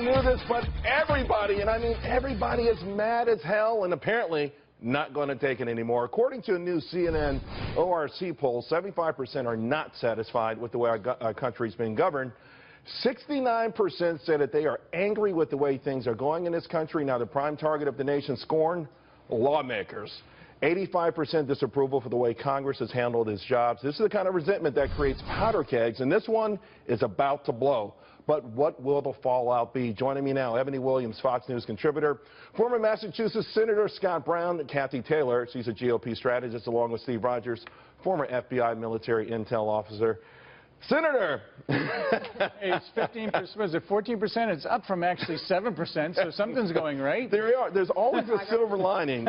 knew this, but everybody, and I mean everybody, is mad as hell and apparently not going to take it anymore. According to a new CNN ORC poll, 75% are not satisfied with the way our country's being governed. 69% say that they are angry with the way things are going in this country. Now, the prime target of the nation's scorn, lawmakers. 85% disapproval for the way Congress has handled its jobs. This is the kind of resentment that creates powder kegs, and this one is about to blow. But what will the fallout be? Joining me now, Eboni Williams, Fox News contributor, former Massachusetts Senator Scott Brown, Cathy Taylor, she's a GOP strategist, along with Steve Rogers, former FBI military intel officer. Senator! It's 15%, was it 14%? It's up from actually 7%, so something's going right. There you are. There's always a silver lining.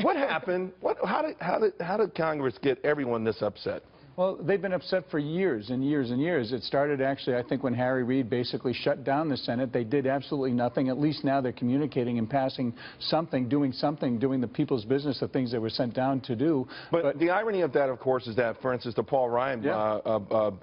What happened? How did Congress get everyone this upset? Well, they've been upset for years and years and years. It started actually, I think, when Harry Reid basically shut down the Senate. They did absolutely nothing. At least now they're communicating and passing something, doing the people's business, the things they were sent down to do. But the irony of that, of course, is that, for instance, the Paul Ryan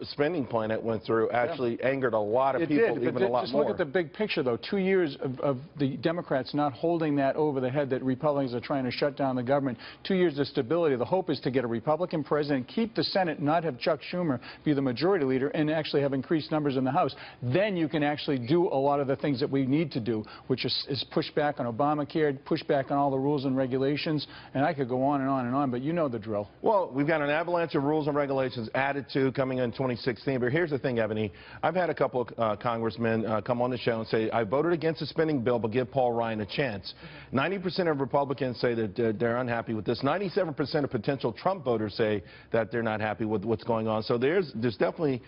spending plan that went through actually angered a lot of people, even a lot more. Just look at the big picture, though. 2 years of the Democrats not holding that over the head that Republicans are trying to shut down the government. 2 years of stability. The hope is to get a Republican president, keep the Senate, not have Chuck Schumer be the majority leader, and actually have increased numbers in the House. Then you can actually do a lot of the things that we need to do, which is push back on Obamacare, push back on all the rules and regulations, and I could go on and on and on, but you know the drill. Well, we've got an avalanche of rules and regulations added to coming in 2016, but here's the thing, Eboni. I've had a couple of congressmen come on the show and say, I voted against the spending bill, but give Paul Ryan a chance. 90% of Republicans say that they're unhappy with this. 97% of potential Trump voters say that they're not happy with what's going on. So there's definitely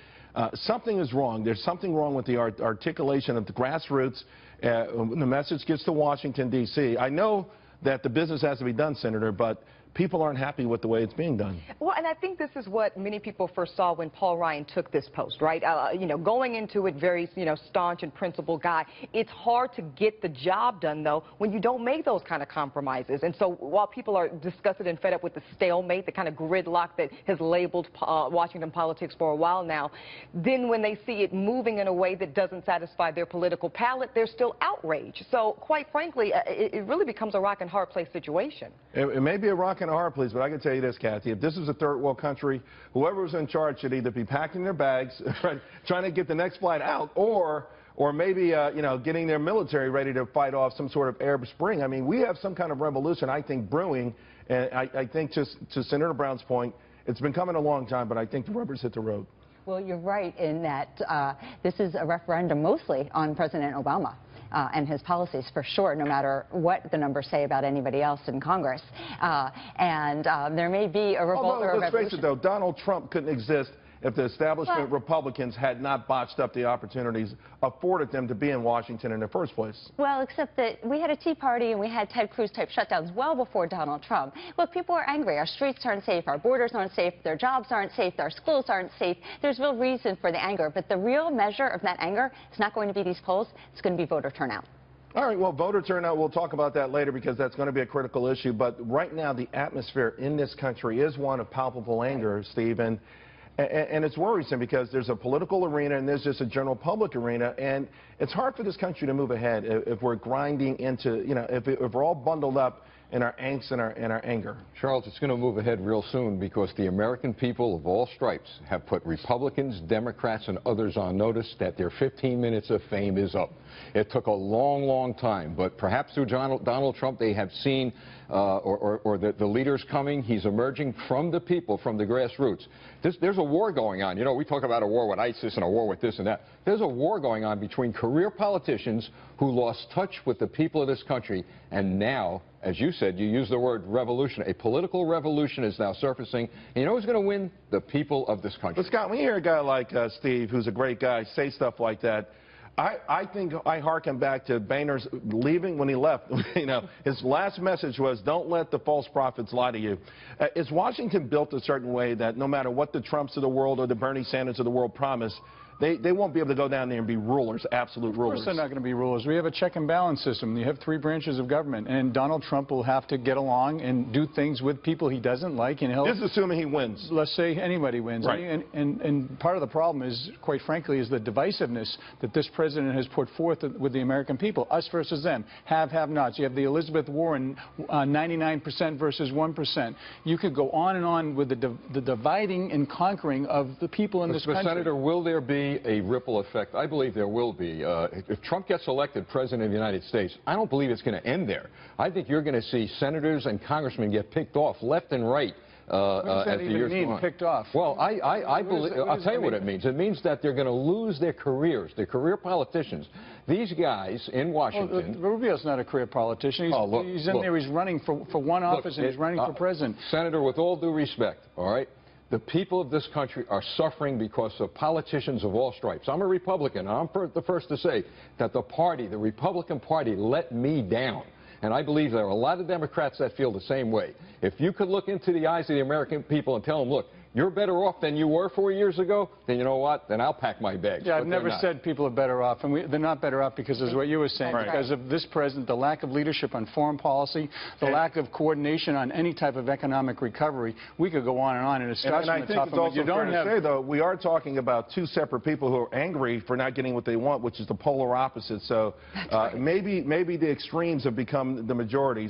something is wrong. There's something wrong with the articulation of the grassroots. When the message gets to Washington, D.C. I know that the business has to be done, Senator, but people aren't happy with the way it's being done. Well, and I think this is what many people first saw when Paul Ryan took this post, right? You know, going into it very, staunch and principled guy. It's hard to get the job done, though, when you don't make those kind of compromises. And so while people are disgusted and fed up with the stalemate, the kind of gridlock that has labeled Washington politics for a while now, then when they see it moving in a way that doesn't satisfy their political palate, they're still outraged. So quite frankly, it really becomes a rock and hard place situation. It may be a rock and a hard place, but I can tell you this, Cathy, if this is a third world country, whoever was in charge should either be packing their bags, right, trying to get the next flight out, or maybe, getting their military ready to fight off some sort of Arab Spring. I mean, we have some kind of revolution, I think, brewing, and I think, to Senator Brown's point, it's been coming a long time, but I think the rubber's hit the road. Well, you're right in that this is a referendum mostly on President Obama. And his policies, for sure, no matter what the numbers say about anybody else in Congress. There may be a revolt or a revolution. Let's face it, though, Donald Trump couldn't exist if the establishment Republicans had not botched up the opportunities afforded them to be in Washington in the first place. Well, except that we had a Tea Party and we had Ted Cruz-type shutdowns well before Donald Trump. Look, people are angry. Our streets aren't safe. Our borders aren't safe. Their jobs aren't safe. Their schools aren't safe. There's real reason for the anger. But the real measure of that anger is not going to be these polls. It's going to be voter turnout. All right, well, voter turnout, we'll talk about that later because that's going to be a critical issue. But right now, the atmosphere in this country is one of palpable anger, Steve. And it's worrisome because there's a political arena and there's just a general public arena. And it's hard for this country to move ahead if we're grinding into, if we're all bundled up in our angst and our anger. Charles, it's going to move ahead real soon because the American people of all stripes have put Republicans, Democrats, and others on notice that their 15 minutes of fame is up. It took a long, long time, but perhaps through Donald Trump, they have seen, the leader's coming. He's emerging from the people, from the grassroots. There's a war going on. You know, we talk about a war with ISIS and a war with this and that. There's a war going on between career politicians who lost touch with the people of this country, and now, as you said, you used the word revolution. A political revolution is now surfacing. And you know who's going to win? The people of this country. But Scott, when you hear a guy like Steve, who's a great guy, say stuff like that, I think I hearken back to Boehner's leaving when he left. His last message was, don't let the false prophets lie to you. Is Washington built a certain way that no matter what the Trumps of the world or the Bernie Sanders of the world promise, they won't be able to go down there and be rulers, absolute rulers. Of course they're not going to be rulers. We have a check and balance system. You have 3 branches of government, and Donald Trump will have to get along and do things with people he doesn't like. And he'll, just assuming he wins. Let's say anybody wins. Right. And part of the problem is, quite frankly, is the divisiveness that this president has put forth with the American people. Us versus them. Have-nots. You have the Elizabeth Warren 99% versus 1%. You could go on and on with the dividing and conquering of the people in this country. Senator, will there be a ripple effect? I believe there will be. If Trump gets elected president of the United States, I don't believe it's going to end there. I think you're going to see senators and congressmen get picked off left and right. What does that even mean, picked off? Well, I believe, I'll tell you what it means. It means that they're going to lose their careers, their career politicians. These guys in Washington... Well, Rubio's not a career politician. He's in there, he's running for one office, and he's running for president. Senator, with all due respect, all right, the people of this country are suffering because of politicians of all stripes. I'm a Republican, and I'm the first to say that the Republican Party let me down. And I believe there are a lot of Democrats that feel the same way. If you could look into the eyes of the American people and tell them, look, you're better off than you were 4 years ago, then you know what? Then I'll pack my bags. Yeah, I've never said people are better off. And they're not better off because, as what you were saying, because of this president, the lack of leadership on foreign policy, the lack of coordination on any type of economic recovery. We could go on, and it starts from the top. And I think it's also fair to say, though, we are talking about 2 separate people who are angry for not getting what they want, which is the polar opposite. So maybe the extremes have become the majority.